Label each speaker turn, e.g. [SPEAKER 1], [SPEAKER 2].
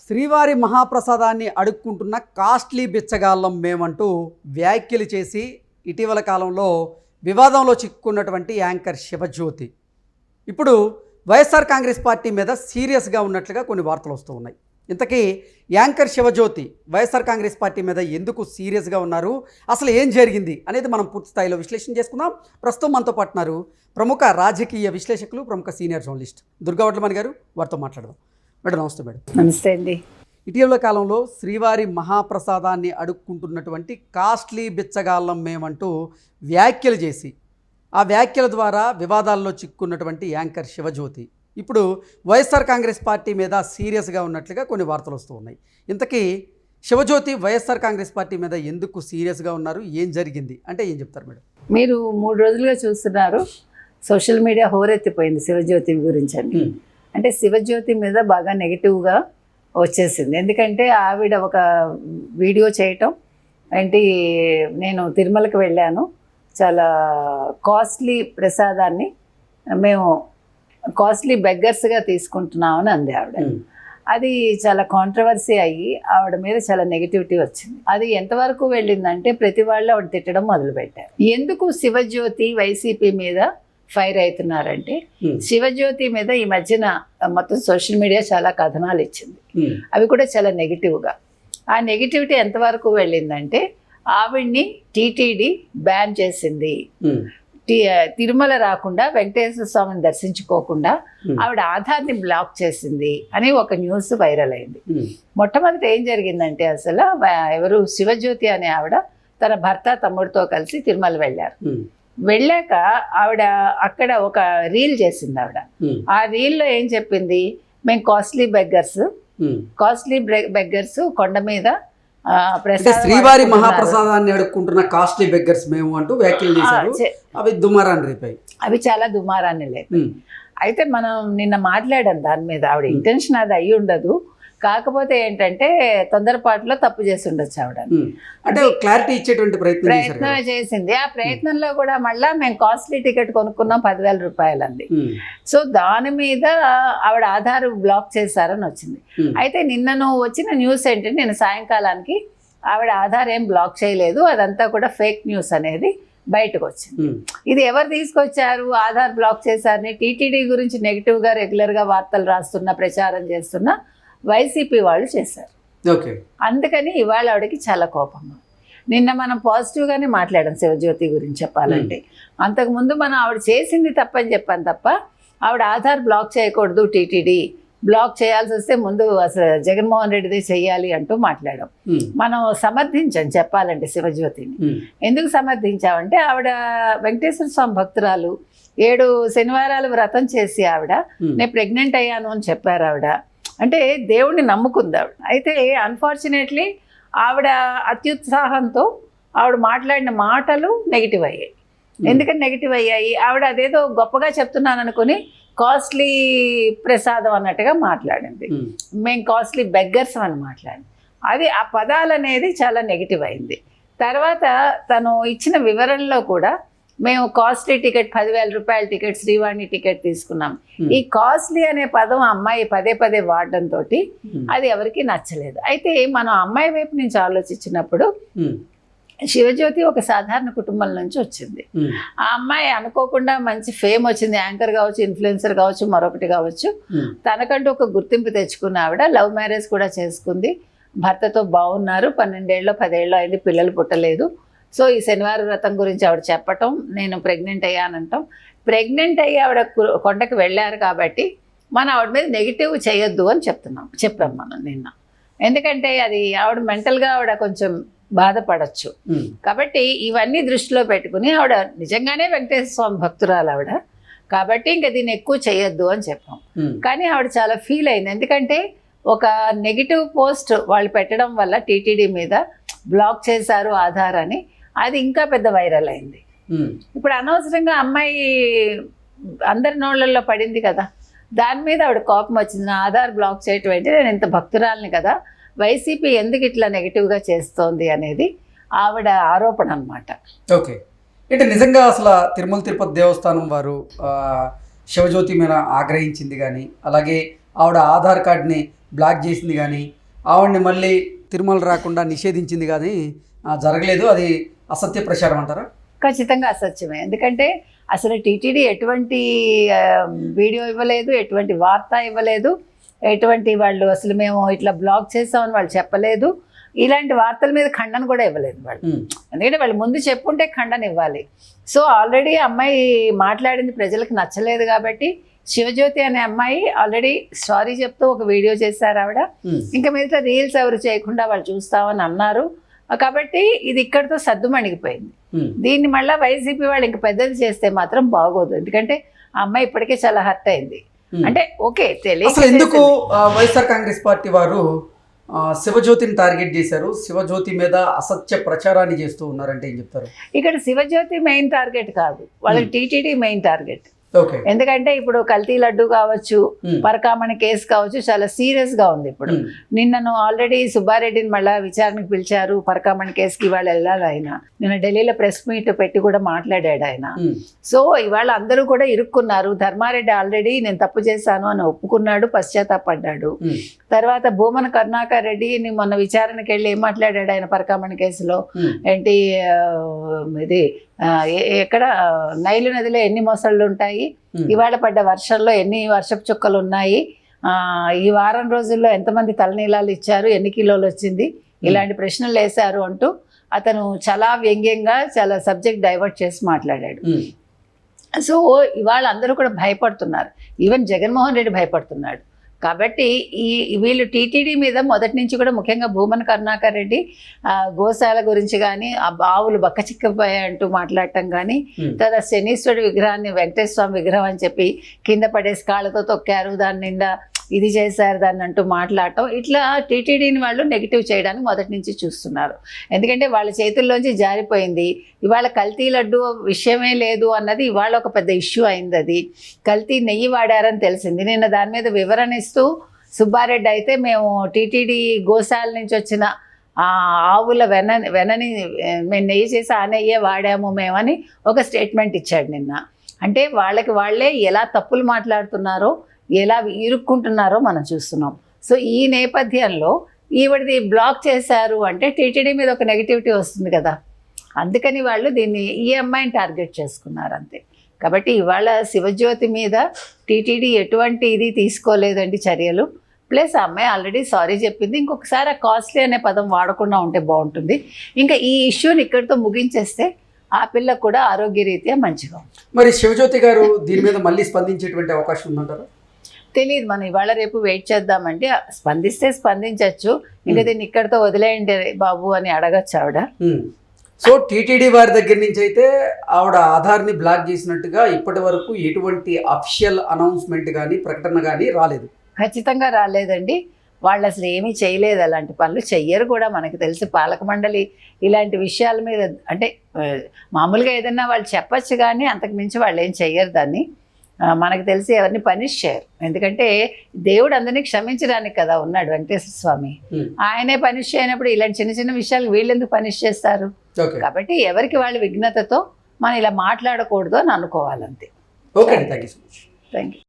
[SPEAKER 1] శ్రీవారి మహాప్రసాదాన్ని అడుక్కుంటున్న కాస్ట్లీ బిచ్చగాళ్ళం మేమంటూ వ్యాఖ్యలు చేసి ఇటీవల కాలంలో వివాదంలో చిక్కుకున్నటువంటి యాంకర్ శివజ్యోతి ఇప్పుడు వైఎస్ఆర్ కాంగ్రెస్ పార్టీ మీద సీరియస్గా ఉన్నట్లుగా కొన్ని వార్తలు వస్తూ ఉన్నాయి. ఇంతకీ యాంకర్ శివజ్యోతి వైఎస్ఆర్ కాంగ్రెస్ పార్టీ మీద ఎందుకు సీరియస్గా ఉన్నారు, అసలు ఏం జరిగింది అనేది మనం పూర్తి స్థాయిలో విశ్లేషణ చేసుకుందాం. ప్రస్తుతం మనతో పాటున్నారు ప్రముఖ రాజకీయ విశ్లేషకులు, ప్రముఖ సీనియర్ జర్నలిస్ట్ దుర్గా వడ్లమణి గారు. వారితో మాట్లాడదాం. మేడం నమస్తే. మేడం
[SPEAKER 2] నమస్తే అండి.
[SPEAKER 1] ఇటీవల కాలంలో శ్రీవారి మహాప్రసాదాన్ని అడుక్కుంటున్నటువంటి కాస్ట్లీ బిచ్చగాళ్ళం మేమంటూ వ్యాఖ్యలు చేసి ఆ వ్యాఖ్యల ద్వారా వివాదాల్లో చిక్కున్నటువంటి యాంకర్ శివజ్యోతి ఇప్పుడు వైఎస్ఆర్ కాంగ్రెస్ పార్టీ మీద సీరియస్గా ఉన్నట్లుగా కొన్ని వార్తలు వస్తూ ఉన్నాయి. ఇంతకీ శివజ్యోతి వైఎస్ఆర్ కాంగ్రెస్ పార్టీ మీద ఎందుకు సీరియస్గా ఉన్నారు, ఏం జరిగింది అంటే ఏం చెప్తారు మేడం?
[SPEAKER 2] మీరు 3 రోజులుగా చూస్తున్నారు, సోషల్ మీడియా హోరెత్తిపోయింది శివజ్యోతి గురించి అండి. అంటే శివజ్యోతి మీద బాగా నెగిటివ్గా వచ్చేసింది. ఎందుకంటే ఆవిడ ఒక వీడియో చేయటం ఏంటి, నేను తిరుమలకి వెళ్ళాను, చాలా కాస్ట్లీ ప్రసాదాన్ని మేము కాస్ట్లీ బెగ్గర్స్గా తీసుకుంటున్నామని అంది ఆవిడ. అది చాలా కాంట్రవర్సీ అయ్యి ఆవిడ మీద చాలా నెగిటివిటీ వచ్చింది. అది ఎంతవరకు వెళ్ళిందంటే ప్రతి వాళ్ళు ఆవిడ తిట్టడం మొదలుపెట్టారు. ఎందుకు శివజ్యోతి వైసీపీ మీద ఫైర్ అవుతున్నారంటే, శివజ్యోతి మీద ఈ మధ్యన మొత్తం సోషల్ మీడియా చాలా కథనాలు ఇచ్చింది, అవి కూడా చాలా నెగిటివ్గా. ఆ నెగిటివిటీ ఎంతవరకు వెళ్ళిందంటే ఆవిడ్ని టీటీడీ బ్యాన్ చేసింది, తిరుమల రాకుండా వెంకటేశ్వర స్వామిని దర్శించుకోకుండా ఆవిడ ఆధార్ని బ్లాక్ చేసింది అని ఒక న్యూస్ వైరల్ అయింది. మొట్టమొదటి ఏం జరిగిందంటే, అసలు ఎవరు శివజ్యోతి అనే ఆవిడ తన భర్త తమ్ముడితో కలిసి తిరుమల వెళ్ళారు. వెళ్ళాక ఆవిడ అక్కడ ఒక రీల్ చేసింది. ఆవిడ ఆ రీల్లో ఏం చెప్పింది, మేము కాస్ట్లీ బెగ్గర్స్ కొండ మీద
[SPEAKER 1] శ్రీవారి మహాప్రసాదాన్ని అడుక్కుంటున్న కాస్ట్లీ బెగ్గర్స్ మేము అంటూ వ్యాఖ్యలు చేశారు. అవి దుమారాన్ని రేపాయి,
[SPEAKER 2] అవి చాలా దుమారాన్ని లేపాయి. అయితే మనం నిన్న మాట్లాడాం దాని మీద. ఆవిడ ఇంటెన్షన్ అది అయ్యి ఉండదు, కాకపోతే ఏంటంటే తొందరపాటులో తప్పు చేసి ఉండొచ్చు ఆవిడ.
[SPEAKER 1] అంటే క్లారిటీ ఇచ్చేటువంటి
[SPEAKER 2] ప్రయత్నం చేసింది. ఆ ప్రయత్నంలో కూడా మళ్ళీ మేము కాస్ట్లీ టికెట్ కొనుక్కున్నాం 10,000 రూపాయలు అంది. సో దాని మీద ఆవిడ ఆధార్ బ్లాక్ చేశారని వచ్చింది. అయితే నిన్న నువ్వు వచ్చిన న్యూస్ ఏంటంటే, నేను సాయంకాలానికి ఆవిడ ఆధార్ ఏం బ్లాక్ చేయలేదు, అదంతా కూడా ఫేక్ న్యూస్ అనేది బయటకు వచ్చింది. ఇది ఎవరు తీసుకొచ్చారు, ఆధార్ బ్లాక్ చేశారని టీటీడీ గురించి నెగిటివ్గా రెగ్యులర్గా వార్తలు రాస్తున్న, ప్రచారం చేస్తున్న వైసీపీ వాళ్ళు చేశారు. అందుకని ఇవాళ ఆవిడకి చాలా కోపంగా. నిన్న మనం పాజిటివ్గానే మాట్లాడాం శివజ్యోతి గురించి చెప్పాలంటే. అంతకుముందు మనం ఆవిడ చేసింది తప్పని చెప్పాను తప్ప, ఆవిడ ఆధార్ బ్లాక్ చేయకూడదు, టీటీడీ బ్లాక్ చేయాల్సి వస్తే ముందు అసలు జగన్మోహన్ రెడ్డిది చెయ్యాలి అంటూ మాట్లాడాం. మనం సమర్థించాం చెప్పాలంటే శివజ్యోతిని. ఎందుకు సమర్థించామంటే, ఆవిడ వెంకటేశ్వర స్వామి భక్తురాలు, 7 శనివారాలు వ్రతం చేసి ఆవిడ నేను ప్రెగ్నెంట్ అయ్యాను అని చెప్పారు ఆవిడ. అంటే దేవుణ్ణి నమ్ముకుంది ఆవిడ. అయితే అన్ఫార్చునేట్లీ ఆవిడ అత్యుత్సాహంతో ఆవిడ మాట్లాడిన మాటలు నెగిటివ్ అయ్యాయి. ఎందుకని నెగిటివ్ అయ్యాయి, ఆవిడ అదేదో గొప్పగా చెప్తున్నాను అనుకుని కాస్ట్లీ ప్రసాదం అన్నట్టుగా మాట్లాడింది. మేము కాస్ట్లీ బెగ్గర్స్ అని మాట్లాడింది. అది ఆ పదాలు అనేది చాలా నెగిటివ్ అయింది. తర్వాత తను ఇచ్చిన వివరణలో కూడా మేము కాస్ట్లీ టికెట్ 10,000 రూపాయల టికెట్, శ్రీవాణి టికెట్ తీసుకున్నాం. ఈ కాస్ట్లీ అనే పదం అమ్మాయి పదే పదే వాడడంతో అది ఎవరికి నచ్చలేదు. అయితే మనం అమ్మాయి వైపు నుంచి ఆలోచించినప్పుడు, శివజ్యోతి ఒక సాధారణ కుటుంబం నుంచి వచ్చింది. ఆ అమ్మాయి అనుకోకుండా మంచి ఫేమ్ వచ్చింది, యాంకర్ కావచ్చు, ఇన్ఫ్లుయెన్సర్ కావచ్చు, మరొకటి కావచ్చు. తనకంటూ ఒక గుర్తింపు తెచ్చుకున్న ఆవిడ లవ్ మ్యారేజ్ కూడా చేసుకుంది, భర్తతో బాగున్నారు, 12 ఏళ్ళో 10 ఏళ్ళో అయింది, పిల్లలు పుట్టలేదు. సో ఈ శనివారం వ్రతం గురించి ఆవిడ చెప్పటం, నేను ప్రెగ్నెంట్ అయ్యానంటాం. ప్రెగ్నెంట్ అయ్యి ఆవిడ కొండకి వెళ్ళారు కాబట్టి మనం ఆవిడ మీద నెగిటివ్ చేయొద్దు అని చెప్పాం మనం నిన్న. ఎందుకంటే అది ఆవిడ మెంటల్గా ఆవిడ కొంచెం బాధపడచ్చు. కాబట్టి ఇవన్నీ దృష్టిలో పెట్టుకుని ఆవిడ నిజంగానే వెంకటేశ్వర స్వామి భక్తురాలు ఆవిడ, కాబట్టి ఇంకా దీన్ని ఎక్కువ చేయొద్దు అని చెప్పాం. కానీ ఆవిడ చాలా ఫీల్ అయింది. ఎందుకంటే ఒక నెగిటివ్ పోస్ట్ వాళ్ళు పెట్టడం వల్ల టీటీడీ మీద బ్లాక్ చేశారు ఆధార్ అని, అది ఇంకా పెద్ద వైరల్ అయింది. ఇప్పుడు అనవసరంగా అమ్మాయి అందరి నోళ్ళల్లో పడింది కదా, దాని మీద ఆవిడ కోపం వచ్చింది. నా ఆధార్ బ్లాక్ చేయటం ఏంటి, నేను ఇంత భక్తురాలని కదా, వైసీపీ ఎందుకు ఇట్లా నెగిటివ్గా చేస్తోంది అనేది ఆవిడ ఆరోపణ అనమాట.
[SPEAKER 1] ఓకే, అంటే నిజంగా అసలు తిరుమల తిరుపతి దేవస్థానం వారు శివజ్యోతి మీద ఆగ్రహించింది కానీ, అలాగే ఆవిడ ఆధార్ కార్డ్ని బ్లాక్ చేసింది కానీ, ఆవిడ్ని మళ్ళీ తిరుమల రాకుండా నిషేధించింది కానీ జరగలేదు, అది అసత్య ప్రచారం అంటారా?
[SPEAKER 2] ఖచ్చితంగా అసత్యమే. ఎందుకంటే అసలు టీటీడీ ఎటువంటి వీడియో ఇవ్వలేదు, ఎటువంటి వార్త ఇవ్వలేదు, ఎటువంటి వాళ్ళు అసలు మేము ఇట్లా బ్లాక్ చేసామని వాళ్ళు చెప్పలేదు. ఇలాంటి వార్తల మీద ఖండన కూడా ఇవ్వలేదు వాళ్ళు. ఎందుకంటే వాళ్ళు ముందు చెప్పుంటే ఖండన ఇవ్వాలి. సో ఆల్రెడీ అమ్మాయి మాట్లాడింది ప్రజలకు నచ్చలేదు కాబట్టి శివజ్యోతి అనే అమ్మాయి ఆల్రెడీ సారీ చెప్తూ ఒక వీడియో చేశారు ఆవిడ. ఇంకా మిగతా రీల్స్ ఎవరు చేయకుండా వాళ్ళు చూస్తామని అన్నారు. కాబట్టి ఇది ఇక్కడితో సద్దుమణిగిపోయింది. దీన్ని మళ్ళీ వైసీపీ వాళ్ళు ఇంక పెద్దది చేస్తే మాత్రం బాగోదు. ఎందుకంటే ఆ అమ్మాయి ఇప్పటికే చాలా హర్ట్ అయింది. అంటే ఓకే
[SPEAKER 1] అసలు ఎందుకు వైఎస్ఆర్ కాంగ్రెస్ పార్టీ వారు శివజ్యోతిని టార్గెట్ చేశారు, శివజ్యోతి మీద అసత్య ప్రచారాన్ని చేస్తూ ఉన్నారంటే ఏం చెప్తారు?
[SPEAKER 2] ఇక్కడ శివజ్యోతి మెయిన్ టార్గెట్ కాదు, వాళ్ళకి టీటీడీ మెయిన్ టార్గెట్.
[SPEAKER 1] ఓకే.
[SPEAKER 2] ఎందుకంటే ఇప్పుడు కల్తీ లడ్డు కావచ్చు, పరకామణి కేసు కావచ్చు, చాలా సీరియస్ గా ఉంది ఇప్పుడు. నిన్నను ఆల్రెడీ సుబ్బారెడ్డిని మళ్ళా విచారణకు పిలిచారు పరకామణి కేసుకి. ఇవాళ వెళ్ళాలి ఆయన. నిన్న ఢిల్లీలో ప్రెస్ మీట్ పెట్టి కూడా మాట్లాడాడు ఆయన. సో ఇవాళ అందరూ కూడా ఇరుక్కున్నారు. ధర్మారెడ్డి ఆల్రెడీ నేను తప్పు చేశాను అని ఒప్పుకున్నాడు, పశ్చాత్తాపడ్డాడు. తర్వాత భూమన కరుణాకర్ రెడ్డిని మొన్న విచారణకి వెళ్ళి ఏం మాట్లాడాడు ఆయన పరకామణి కేసులో, ఏంటి ఇది ఎక్కడ నైలు నదిలో ఎన్ని మొసళ్ళు ఉంటాయి, ఇవాళ పడ్డ వర్షంలో ఎన్ని వర్షపు చుక్కలు ఉన్నాయి, ఈ వారం రోజుల్లో ఎంతమంది తలనీలాలు ఇచ్చారు, ఎన్ని కిలోలు వచ్చింది, ఇలాంటి ప్రశ్నలు వేశారు అంటూ అతను చాలా వ్యంగ్యంగా చాలా సబ్జెక్ట్ డైవర్ట్ చేసి మాట్లాడాడు. సో ఇవాళ అందరూ కూడా భయపడుతున్నారు, ఈవెన్ జగన్మోహన్ రెడ్డి భయపడుతున్నాడు. కాబట్టి వీళ్ళు టీటీడీ మీద మొదటి నుంచి కూడా ముఖ్యంగా భూమన కరుణాకర్ రెడ్డి గోశాల గురించి కానీ, ఆ బావులు బక్కచిక్కిపోయాయి అంటూ మాట్లాడటం కానీ, తర్వాత శనీశ్వరుడి విగ్రహాన్ని వెంకటేశ్వర స్వామి విగ్రహం అని చెప్పి కింద పడేసి కాళ్ళతో తొక్కారు, దాని నిండా ఇది చేశారు దాన్ని అంటూ మాట్లాడటం, ఇట్లా టీటీడీని వాళ్ళు నెగిటివ్ చేయడానికి మొదటి నుంచి చూస్తున్నారు. ఎందుకంటే వాళ్ళ చేతుల్లోంచి జారిపోయింది. ఇవాళ కల్తీ లడ్డు విషయమే లేదు అన్నది ఇవాళ ఒక పెద్ద ఇష్యూ అయింది. అది కల్తీ నెయ్యి వాడారని తెలిసింది. నిన్న దాని మీద వివరణ ఇస్తూ సుబ్బారెడ్డి అయితే మేము టీటీడీ గోశాల నుంచి వచ్చిన ఆవుల వెనని మేము నెయ్యి చేసి ఆ నెయ్యే వాడాము మేమని ఒక స్టేట్మెంట్ ఇచ్చాడు నిన్న. అంటే వాళ్ళే ఎలా తప్పులు మాట్లాడుతున్నారో, ఎలా ఇరుక్కుంటున్నారో మనం చూస్తున్నాం. సో ఈ నేపథ్యంలో ఈవిడిది బ్లాక్ చేశారు అంటే టీటీడీ మీద ఒక నెగిటివిటీ వస్తుంది కదా, అందుకని వాళ్ళు దీన్ని ఈ అమ్మాయిని టార్గెట్ చేసుకున్నారు అంతే. కాబట్టి ఇవాళ శివజ్యోతి మీద టీటీడీ ఎటువంటి ఇది తీసుకోలేదండి చర్యలు. ప్లస్ ఆ అమ్మాయి ఆల్రెడీ సారీ చెప్పింది. ఇంకొకసారి ఆ కాస్ట్లీ అనే పదం వాడకుండా ఉంటే బాగుంటుంది. ఇంకా ఈ ఇష్యూని ఇక్కడితో ముగించేస్తే ఆ పిల్ల కూడా ఆరోగ్యరీత్యా మంచిగా ఉంటుంది.
[SPEAKER 1] మరి శివజ్యోతి గారు దీని మీద మళ్ళీ స్పందించేటువంటి అవకాశం ఉందంటారా?
[SPEAKER 2] తెలియదు, మనం ఇవాళ రేపు వెయిట్ చేద్దామంటే స్పందిస్తే స్పందించవచ్చు. ఇంకా దీన్ని ఇక్కడితో వదిలేయండి బాబు అని అడగచ్చు ఆవిడ.
[SPEAKER 1] సో టీటీడీ వారి దగ్గర నుంచి అయితే ఆవిడ ఆధార్ని బ్లాక్ చేసినట్టుగా ఇప్పటి వరకు ఎటువంటి అఫీషియల్ అనౌన్స్మెంట్ కానీ ప్రకటన కానీ రాలేదు.
[SPEAKER 2] ఖచ్చితంగా రాలేదండి. వాళ్ళు అసలు ఏమీ చేయలేదు, అలాంటి పనులు చెయ్యరు కూడా. మనకు తెలిసి పాలక మండలి ఇలాంటి విషయాల మీద అంటే మామూలుగా ఏదన్నా వాళ్ళు చెప్పచ్చు కానీ అంతకు మించి వాళ్ళు ఏం చెయ్యరు దాన్ని. మనకు తెలిసి ఎవరిని పనిష్ చేయరు. ఎందుకంటే దేవుడు అందరినీ క్షమించడానికి కదా ఉన్నాడు వెంకటేశ్వర స్వామి. ఆయనే పనిష్ చేయనప్పుడు ఇలాంటి చిన్న చిన్న విషయాలు వీళ్ళెందుకు పనిష్ చేస్తారు? కాబట్టి ఎవరికి వాళ్ళు విఘ్నతతో మనం ఇలా మాట్లాడకూడదు అని అనుకోవాలంతే.
[SPEAKER 1] Okay, thank you so much.
[SPEAKER 2] Thank you.